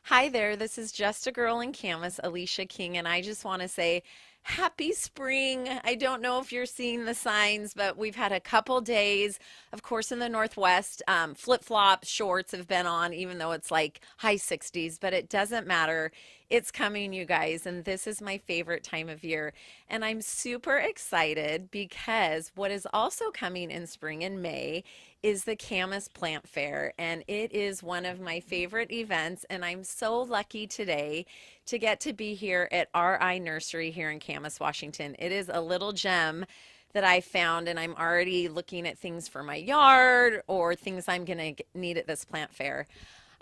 Hi there, this is Just a Girl in Camas, Alicia King, and I just want to say happy spring. I don't know if you're seeing the signs, but we've had a couple days, of course, in the Northwest. Flip-flop shorts have been on, even though it's like high 60s, but it doesn't matter. It's coming, you guys, and this is my favorite time of year. And I'm super excited because what is also coming in spring in May is the Camas Plant Fair, and it is one of my favorite events. And I'm so lucky today to get to be here at Arai Nursery here in Camas, Washington. It is a little gem that I found, and I'm already looking at things for my yard or things I'm going to need at this plant fair.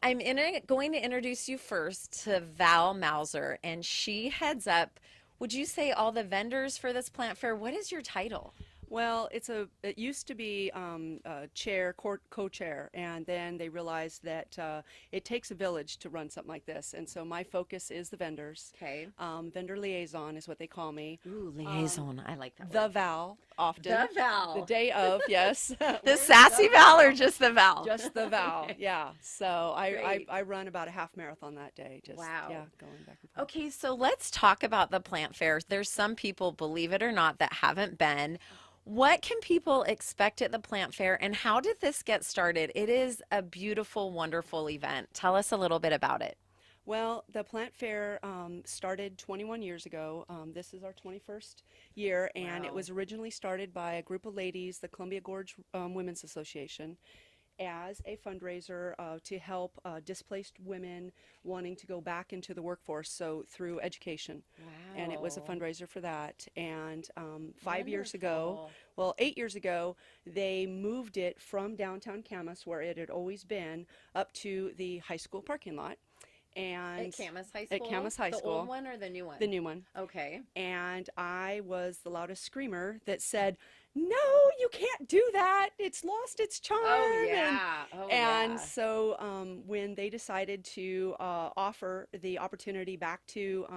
Going to introduce you first to Val Mauser, and she heads up, would you say, all the vendors for this plant fair? What is your title? Well, it used to be co-chair, and then they realized that it takes a village to run something like this, and so my focus is the vendors. Okay. Vendor liaison is what they call me. Ooh, Um, liaison. I like that the word. Val, often. The The Val. day of, yes. The Where's sassy the Val or Val? just the Val? Just the Val, Okay. yeah. So Great. I run about a half marathon that day, just, Wow. yeah, going back and forth. Okay, so let's talk about the plant fair. There's some people, believe it or not, that haven't been. What can people expect at the plant fair, and how did this get started? It is a beautiful, wonderful event. Tell us a little bit about it. Well, the plant fair started 21 years ago. This is our 21st year, and it Wow. was originally started by a group of ladies, the Columbia Gorge Women's Association, as a fundraiser to help displaced women wanting to go back into the workforce, so through education. And it was a Wow. fundraiser for that. And 5 years ago, Wonderful. well, 8 years ago, they moved it from downtown Camas, where it had always been, up to the high school parking lot. At And Camas High at School? Camas High The old School, one or the new one? the new one. Okay. And I was the loudest screamer that said, "No, you can't do that. It's lost its Oh, charm." And yeah. Oh, and yeah. so when they decided to offer the opportunity back to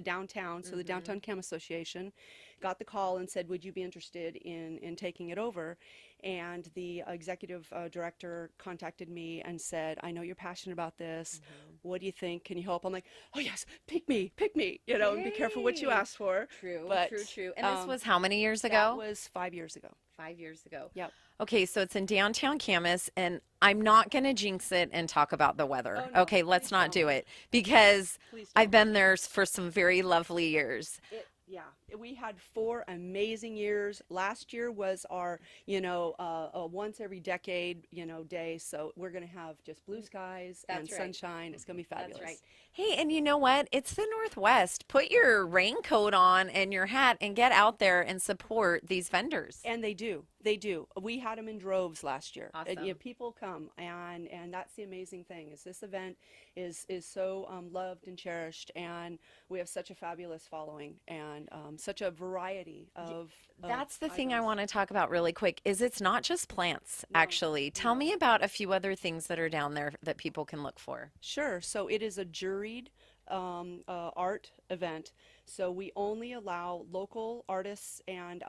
downtown, so the Mm-hmm. Downtown Chem Association got the call and said, "Would you be interested in taking it over?" And the executive director contacted me and said, "I know you're passionate about this. Mm-hmm. What do you think? Can you help?" I'm like, "Oh yes, pick me, and be careful what you Hey. ask for." True, But true, true. And this was how that many years that ago? was 5 years ago. 5 years ago. Yep. Okay, so it's in downtown Camas, and I'm not going to jinx it and talk about the weather. Oh no, Okay, let's please not don't. do it because Please I've don't. been there for some very lovely years. Yeah, we had 4 amazing years. Last year was our, once every decade, day. So we're gonna have just blue skies and That's right. sunshine. It's gonna be That's right. fabulous. Hey, and you know what? It's the Northwest. Put your raincoat on and your hat and get out there and support these vendors. And they do. They do. We had them in droves last year. Awesome. People come, and that's the amazing thing is this event is so loved and cherished, and we have such a fabulous following and such a variety of That's the thing I items. want to talk about really quick is it's not just plants, No, actually. Tell no. me about a few other things that are down there that people can look for. Sure. So it is a juried art event. So we only allow local artists and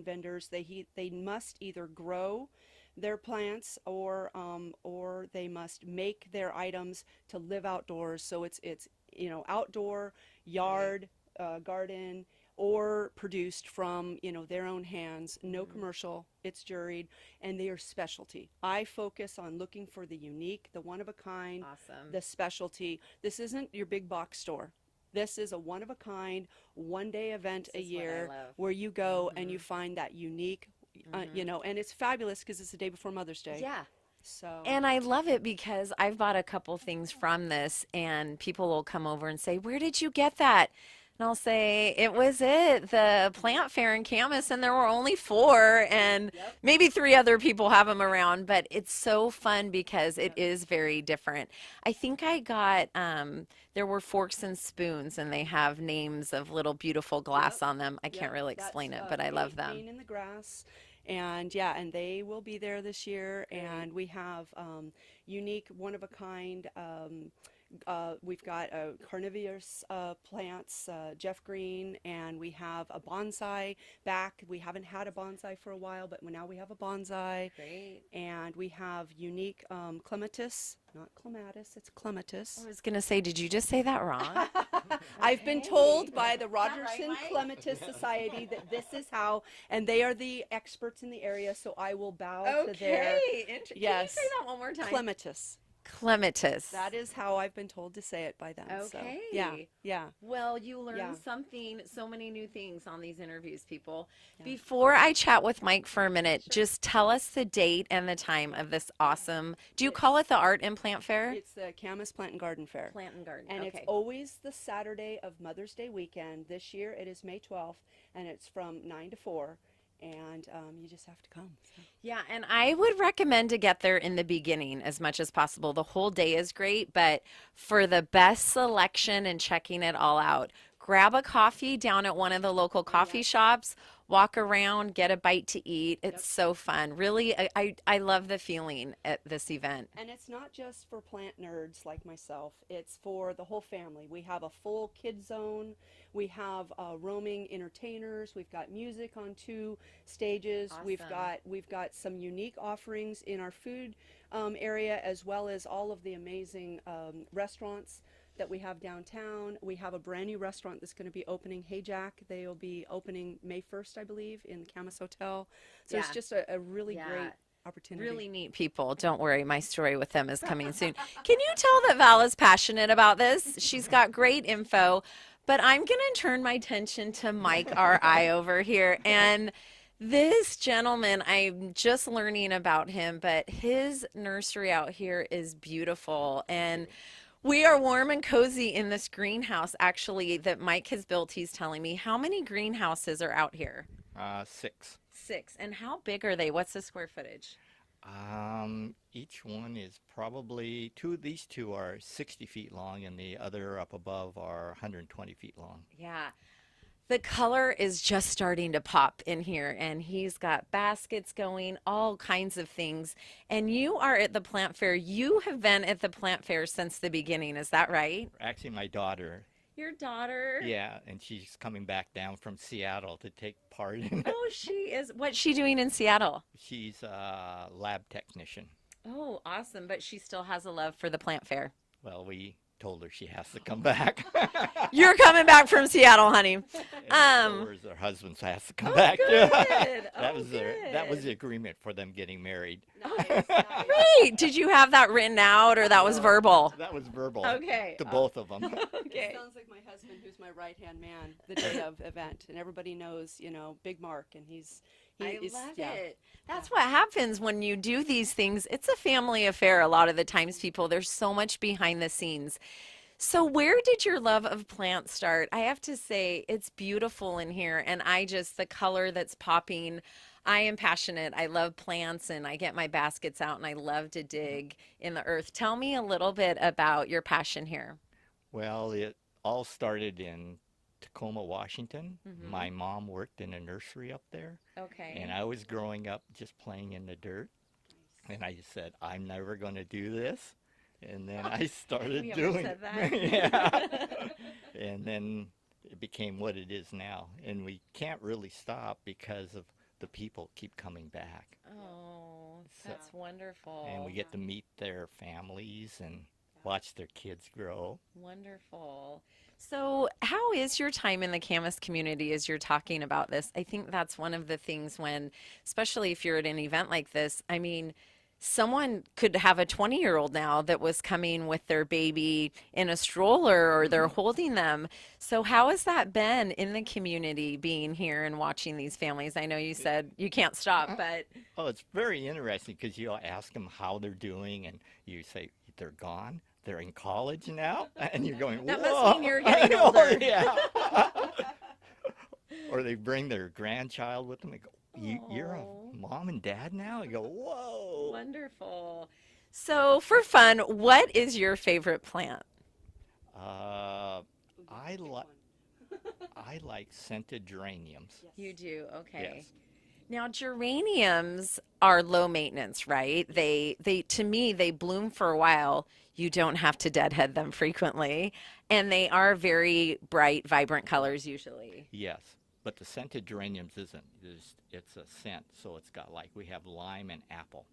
vendors. They must either grow their plants or they must make their items to live outdoors. So it's outdoor, Right. yard, garden, or produced from their own hands. No Hmm. commercial. It's juried, and they are specialty. I focus on looking for the unique, the one of a kind, Awesome. the specialty. This isn't your big box store. This is a one of a kind, 1 day event a This is what I year love. where you go and Hmm. you find that unique, Hmm. and it's fabulous because it's the day before Mother's Day. Yeah. So, And I love it because I've bought a couple things from this, and people will come over and say, "Where did you get that?" And I'll say, "It was the plant fair in Camas, and there were only four, and yep, maybe three other people have them around." But it's so fun because it yep, is very different. I think I got, there were forks and spoons, and they have names of little beautiful glass yep, on them. I can't yep. really That's explain it, but I love them. Pain in the Grass. And yeah, and they will be there this year. Great. And we have unique, one of a kind we've got carnivorous plants, Jeff Green, and we have a bonsai back. We haven't had a bonsai for a while, but now we have a bonsai. Great. And we have unique clematis, not clematis, it's I clematis. was gonna say, did you just say that wrong? I've been Okay. told by the Is that right, Rogerson Mike? Clematis Society that this is how, and they are the experts in the area, so I will bow to their, Okay. Can you say yes, that one more time? clematis. Clematis. That is how I've been told to say it by them. So, yeah, Okay. yeah, Well, you learn yeah, something, so many new things on these interviews, people. yeah. Before I chat with Mike for a minute, Sure. just tell us the date and the time of this awesome, do you call It's it the Art and Plant Fair? it's the Camas Plant and Garden Fair. Plant and Garden. And it's Okay. always the Saturday of Mother's Day weekend. This year it is May 12th, and it's from 9 to 4. And you just have to come. So. Yeah, and I would recommend to get there in the beginning as much as possible. The whole day is great, but for the best selection and checking it all out, grab a coffee down at one of the local coffee shops, walk around, get a bite to eat. It's so fun. Really, I love the feeling at this event. And it's not just for plant nerds like myself, it's for the whole family. We have a full kid zone, we have roaming entertainers, we've got music on 2 stages, Awesome. we've got some unique offerings in our food area, as well as all of the amazing restaurants that we have downtown. We have a brand new restaurant that's going to be opening, Hey Jack. They will be opening May 1st, I believe, in the Camas Hotel. So it's Yeah. just a really Yeah. great opportunity. Really neat people. Don't worry, my story with them is coming soon. Can you tell that Val is passionate about this? She's got great info, but I'm going to turn my attention to Mike, our eye over here. And this gentleman, I'm just learning about him, but his nursery out here is beautiful. And we are warm and cozy in this greenhouse, actually, that Mike has built. He's telling me. How many greenhouses are out here? 6. 6. And how big are they? What's the square footage? Each one is probably these two are 60 feet long, and the other up above are 120 feet long. Yeah. The color is just starting to pop in here, and he's got baskets going, all kinds of things. And you are at the plant fair. You have been at the plant fair since the beginning. Is that right? Actually, my daughter, Your daughter. yeah, and she's coming back down from Seattle to take part in it. Oh, she is. What's she doing in Seattle? She's a lab technician. Oh, awesome. But she still has a love for the plant fair. Well, we told her she has to come back. You're coming back from Seattle, honey. And Um, so is her husband has to come oh, back too. good. That Oh, was that was good. the agreement for them getting married. Nice, nice. Great. Did you have that written out or that was verbal? That was verbal Okay. to both of them. Okay. It sounds like my husband, who's my right-hand man, the day of event, and everybody knows, Big Mark, and he I is, love yeah. it. That's what happens when you do these things. It's a family affair a lot of the times, people. There's so much behind the scenes. So where did your love of plants start? I have to say it's beautiful in here, and the color that's popping. I am passionate. I love plants, and I get my baskets out and I love to dig in the earth. Tell me a little bit about your passion here. Well, it all started in Tacoma, Washington. Hmm. My mom worked in a nursery up there, Okay. and I was growing up just playing in the dirt. And I just said, I'm never going to do this. And then I started We haven't doing said it. Yeah. And then it became what it is now. And we can't really stop because of the people keep coming back. Oh, So- that's wonderful. And we get to meet their families and watch their kids grow. Wonderful. So, how is your time in the Camas community as you're talking about this? I think that's one of the things when, especially if you're at an event like this, I mean, someone could have a 20-year-old now that was coming with their baby in a stroller or they're holding them. So, how has that been in the community being here and watching these families? I know you said you can't stop, but Oh, it's very interesting because you'll ask them how they're doing, and you say, they're gone. They're in college now, and you're going, that whoa. must mean you're I getting know, older. yeah. Or they bring their grandchild with them and go, you're a Aw. mom and dad now? I go, whoa. Wonderful. So, for fun, what is your favorite plant? Uh, Ooh, I pick like one. I like scented geraniums. Yes. You do, okay. Yes. Now, geraniums are low maintenance, right? They to me they bloom for a while. You don't have to deadhead them frequently, and they are very bright, vibrant colors usually. Yes, but the scented geraniums isn't. It's a scent, so it's got like we have lime and apple,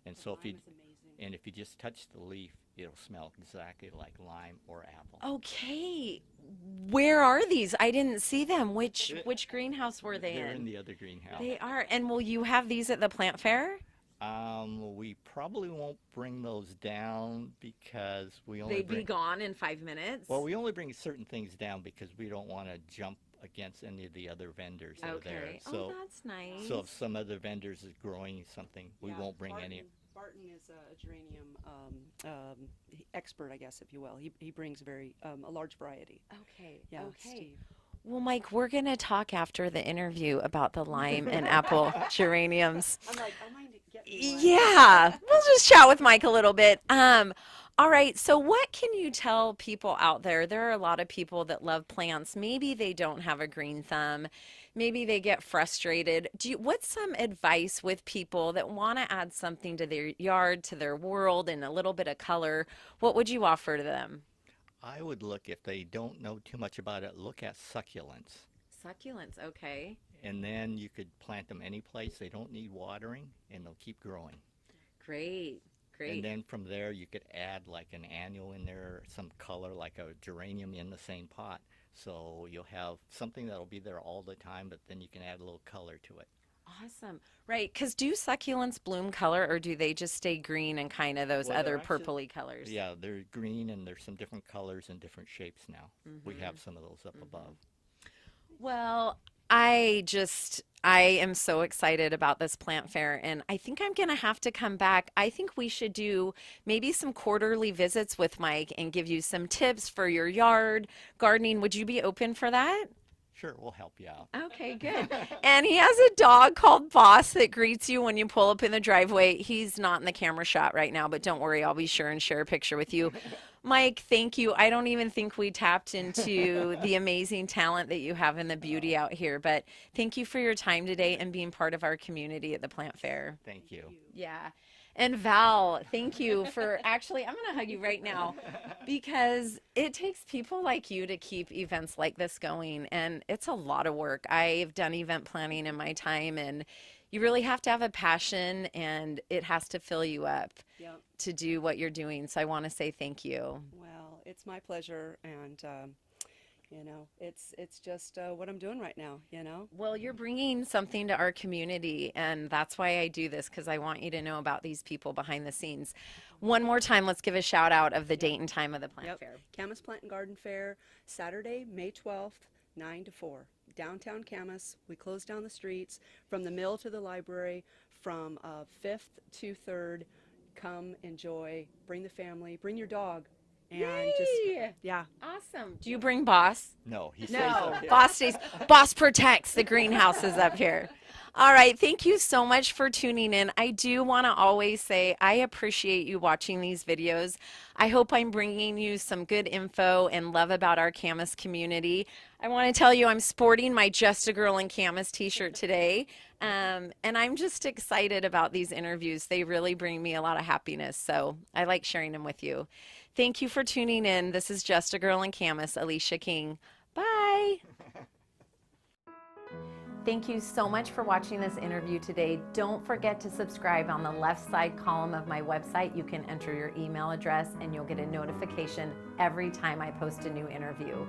and The so if you lime is amazing. and if you just touch the leaf, it'll smell exactly like lime or apple. Okay, where are these? I didn't see them. Which Th- which greenhouse were they They're in in? the other greenhouse. They are. And will you have these at the plant fair? We probably won't bring those down because we only They'd be bring, gone in 5 minutes. well, we only bring certain things down because we don't want to jump against any of the other vendors that are there. Okay. Oh, So, that's nice. so if some other vendors is growing something, we Yeah, won't bring any. Barton is a geranium expert, I guess, if you will. He brings a large variety. Okay. Yeah, Okay. Steve. Well, Mike, we're going to talk after the interview about the lime and apple geraniums. I'm like, I mind getting one. Yeah, we'll just chat with Mike a little bit. All right, so what can you tell people out there? There are a lot of people that love plants. Maybe they don't have a green thumb. Maybe they get frustrated. What's some advice with people that want to add something to their yard, to their world, and a little bit of color? What would you offer to them? I would look, if they don't know too much about it, look at succulents. Succulents, okay. And then you could plant them any place. They don't need watering and they'll keep growing. Great, And great. then from there, you could add like an annual in there, some color like a geranium in the same pot. So you'll have something that'll be there all the time, but then you can add a little color to it. Awesome. Right, because do succulents bloom color or do they just stay green and kind of those Well, they're other actually, purpley colors? yeah, they're green and there's some different colors and different shapes now. We Mhm. have some of those up above. Well, I am so excited about this plant fair, and I think I'm going to have to come back. I think we should do maybe some quarterly visits with Mike and give you some tips for your yard gardening. Would you be open for that? Sure, we'll help you out. Okay, good. And he has a dog called Boss that greets you when you pull up in the driveway. He's not in the camera shot right now, but don't worry, I'll be sure and share a picture with you. Mike, thank you. I don't even think we tapped into the amazing talent that you have and the beauty out here, but thank you for your time today and being part of our community at the plant fair. Thank you. Yeah. And Val, thank you for actually, I'm going to hug you right now because it takes people like you to keep events like this going. And it's a lot of work. I've done event planning in my time, and you really have to have a passion and it has to fill you up Yep. to do what you're doing. So I want to say thank you. Well, it's my pleasure, and it's just what I'm doing right now. Well, you're bringing something to our community, and that's why I do this because I want you to know about these people behind the scenes. One more time, let's give a shout out of the date and time of the plant Yep. fair. Camas Plant and Garden Fair, Saturday, May 12th, 9 to 4. Downtown Camas. We close down the streets from the mill to the library from 5th to 3rd. Come, enjoy, bring the family, bring your dog, and Yay! yeah. Awesome. Do you bring Boss? No, he stays No, up here. Boss stays. Boss protects the greenhouses up here. All right. Thank you so much for tuning in. I do want to always say I appreciate you watching these videos. I hope I'm bringing you some good info and love about our Camas community. I want to tell you I'm sporting my Just a Girl in Camas t-shirt today. And I'm just excited about these interviews. They really bring me a lot of happiness. So I like sharing them with you. Thank you for tuning in. This is Just a Girl in Camas, Alicia King. Bye. Thank you so much for watching this interview today. Don't forget to subscribe on the left side column of my website. You can enter your email address and you'll get a notification every time I post a new interview.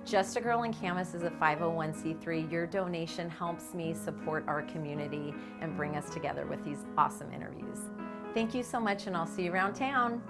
Just a Girl in Camas is a 501c3. Your donation helps me support our community and bring us together with these awesome interviews. Thank you so much, and I'll see you around town.